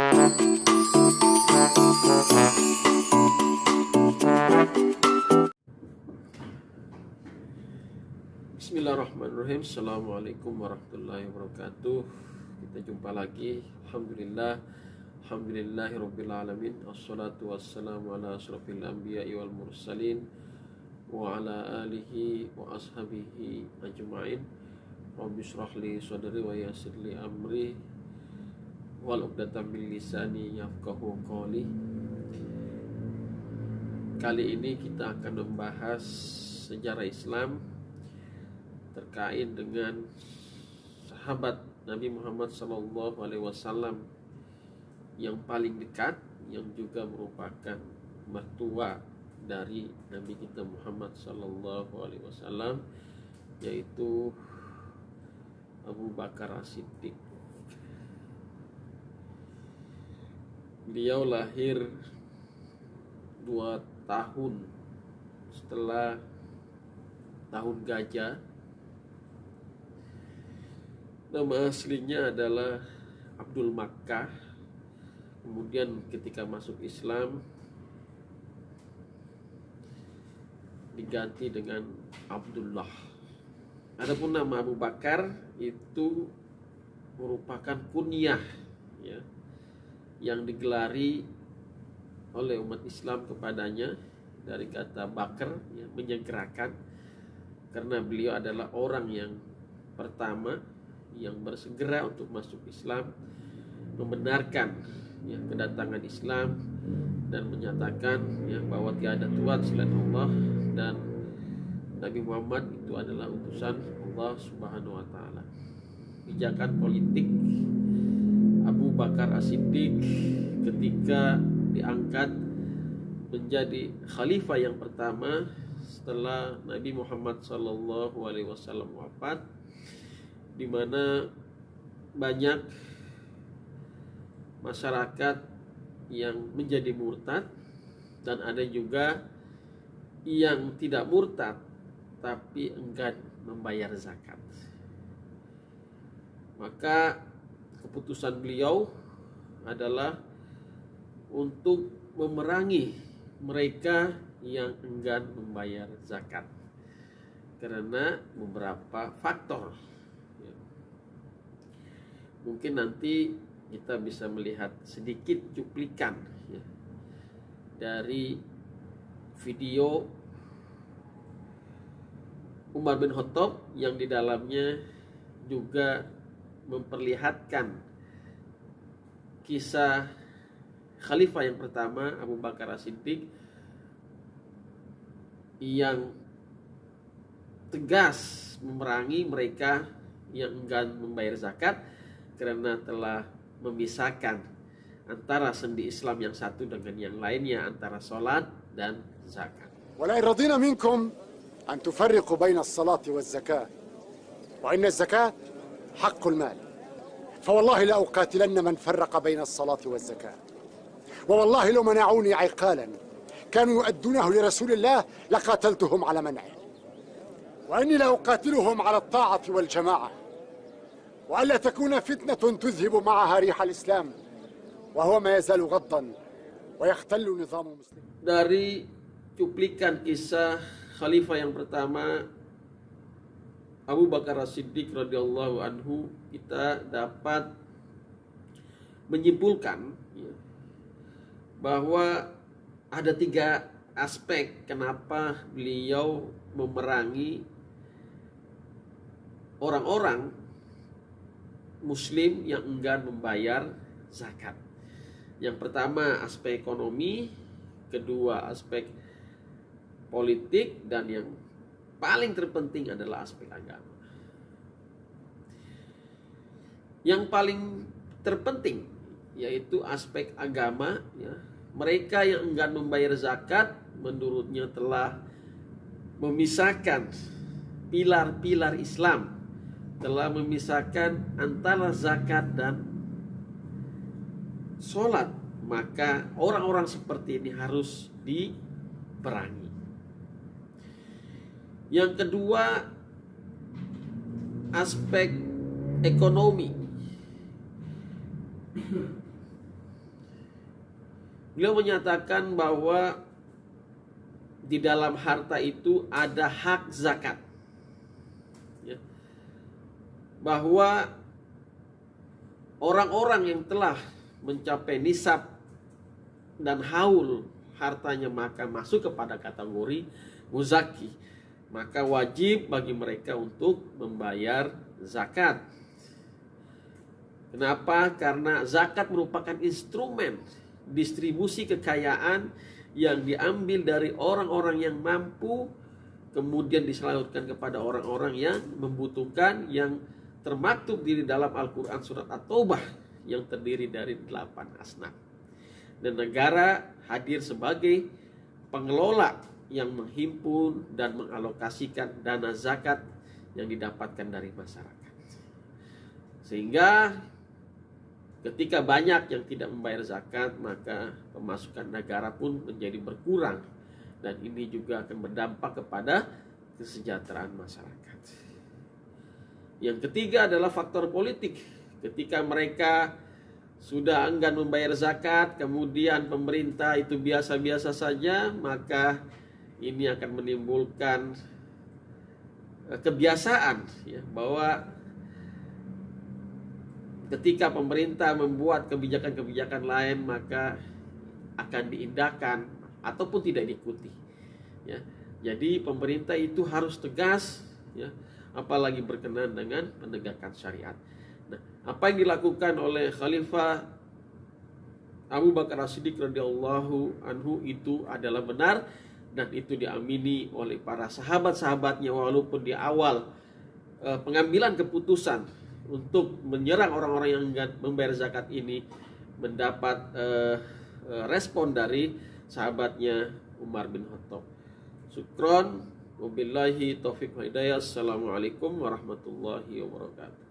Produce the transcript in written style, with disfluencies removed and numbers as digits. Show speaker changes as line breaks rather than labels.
Bismillahirrahmanirrahim. Assalamualaikum warahmatullahi wabarakatuh. Kita jumpa lagi. Alhamdulillahirabbil alamin. Wassalatu wassalamu ala asyrafil anbiya'i wal mursalin wa ala alihi wa ashabihi ajma'in. Rabbi shrah li sadri wa yassir li amri wal 'uqdatam min lisani yafqahu qawli. Kali ini kita akan membahas sejarah Islam terkait dengan sahabat Nabi Muhammad SAW yang paling dekat, yang juga merupakan mertua dari Nabi kita Muhammad SAW, yaitu Abu Bakar As-Siddiq. Beliau lahir 2 tahun setelah tahun gajah. Nama aslinya adalah Abdul Makkah. Kemudian ketika masuk Islam diganti dengan Abdullah. Adapun nama Abu Bakar itu merupakan kunyah, ya, yang digelari oleh umat Islam kepadanya dari kata bakar, ya, menyegerakan, karena beliau adalah orang yang pertama yang bersegera untuk masuk Islam, membenarkan, ya, kedatangan Islam dan menyatakan, ya, bahwa tiada Tuhan selain Allah dan Nabi Muhammad itu adalah utusan Allah Subhanahu wa taala. Pijakan politik Abu Bakar As-Siddiq ketika diangkat menjadi khalifah yang pertama setelah Nabi Muhammad SAW wafat, di mana banyak masyarakat yang menjadi murtad dan ada juga yang tidak murtad tapi enggan membayar zakat. Maka keputusan beliau adalah untuk memerangi mereka yang enggan membayar zakat karena beberapa faktor. Mungkin nanti kita bisa melihat sedikit cuplikan, ya, dari video Umar bin Khattab yang di dalamnya juga memperlihatkan kisah khalifah yang pertama Abu Bakar As-Siddiq yang tegas memerangi mereka yang enggan membayar zakat karena telah memisahkan antara sendi Islam yang satu dengan yang lainnya, antara salat dan zakat.
ولا رضينا منكم أن تفرقوا بين الصلاة والزكاة وإن الزكاة حق المال فوالله لأقاتلن من فرق بين الصلاة والزكاة ووالله لو منعوني عقالا كانوا يؤدونه لرسول الله لقاتلتهم على منعه وإني لأقاتلهم على الطاعة والجماعة وألا تكون فتنة تذهب معها ريح الإسلام وهو ما يزال غضا ويختل نظام المسلمين.
Dari cuplikan kisah khalifah yang pertama Abu Bakar As-Siddiq radhiyallahu anhu, kita dapat menyimpulkan, ya, bahwa ada 3 aspek kenapa beliau memerangi orang-orang Muslim yang enggan membayar zakat. Yang pertama aspek ekonomi, kedua aspek politik, dan yang paling terpenting adalah aspek agama. Yang paling terpenting yaitu aspek agama, ya. Mereka yang enggan membayar zakat menurutnya telah memisahkan pilar-pilar Islam, telah memisahkan antara zakat dan sholat. Maka orang-orang seperti ini harus diperangi. Yang kedua, aspek ekonomi. Beliau menyatakan bahwa di dalam harta itu ada hak zakat, ya. Bahwa orang-orang yang telah mencapai nisab dan haul hartanya maka masuk kepada kategori muzaki, maka wajib bagi mereka untuk membayar zakat. Kenapa? Karena zakat merupakan instrumen distribusi kekayaan yang diambil dari orang-orang yang mampu, kemudian disalurkan kepada orang-orang yang membutuhkan, yang termaktub di dalam Al-Quran surat At-Taubah yang terdiri dari 8 asnaf. Dan negara hadir sebagai pengelola yang menghimpun dan mengalokasikan dana zakat yang didapatkan dari masyarakat. Sehingga ketika banyak yang tidak membayar zakat, maka pemasukan negara pun menjadi berkurang. Dan ini juga akan berdampak kepada kesejahteraan masyarakat. Yang ketiga adalah faktor politik. Ketika mereka sudah enggan membayar zakat, kemudian pemerintah itu biasa-biasa saja, maka ini akan menimbulkan kebiasaan, ya, bahwa ketika pemerintah membuat kebijakan-kebijakan lain, maka akan diindahkan ataupun tidak diikuti, ya. Jadi pemerintah itu harus tegas, ya, apalagi berkenaan dengan penegakan syariat. Nah, apa yang dilakukan oleh Khalifah Abu Bakar As-Siddiq radhiyallahu anhu itu adalah benar, dan itu diamini oleh para sahabat-sahabatnya, walaupun di awal pengambilan keputusan untuk menyerang orang-orang yang enggan membayar zakat ini mendapat respon dari sahabatnya Umar bin Khattab. Syukron, wabillahi taufiq wa hidayah. Assalamualaikum warahmatullahi wabarakatuh.